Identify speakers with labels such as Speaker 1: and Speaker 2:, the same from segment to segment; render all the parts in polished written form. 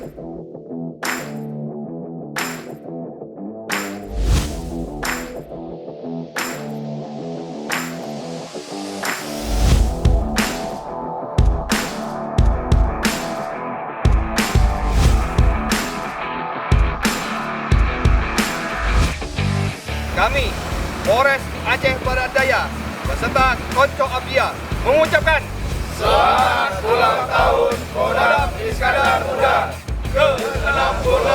Speaker 1: Kami, Polres Aceh Barat Daya, beserta Konco Abia, mengucapkan
Speaker 2: Selamat ulang tahun Kodam Iskandar Muda ke-66.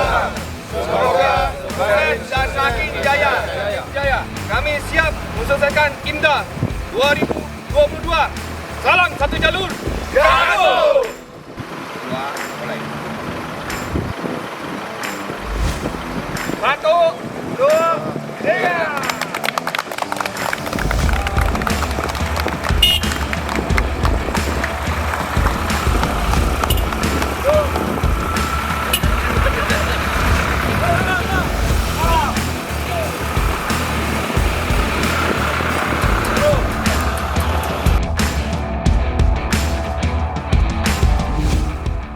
Speaker 2: Semoga
Speaker 1: Polres dan Makin Jaya. Kami siap menselesaikan IMDA 2022. Salam satu jalur.
Speaker 2: Garuh!
Speaker 1: Mulai. 1, 2, 3.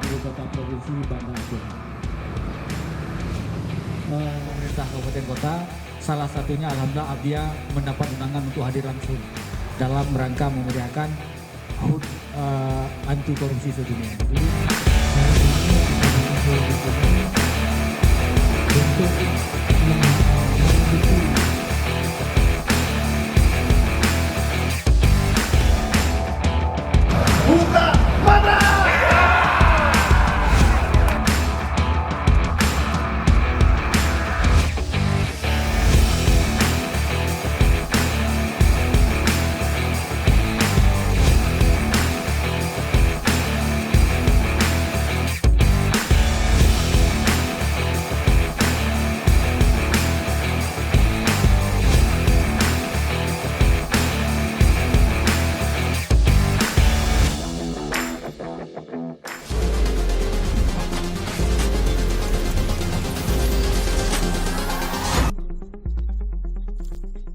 Speaker 3: Ibu Kota Provinsi Banda Aceh. Pemerintah Kabupaten Kota, salah satunya alhamdulillah Abia mendapat undangan untuk hadir langsung dalam rangka memeriahkan HUT anti korupsi sedunia. Jadi, hari ini untuk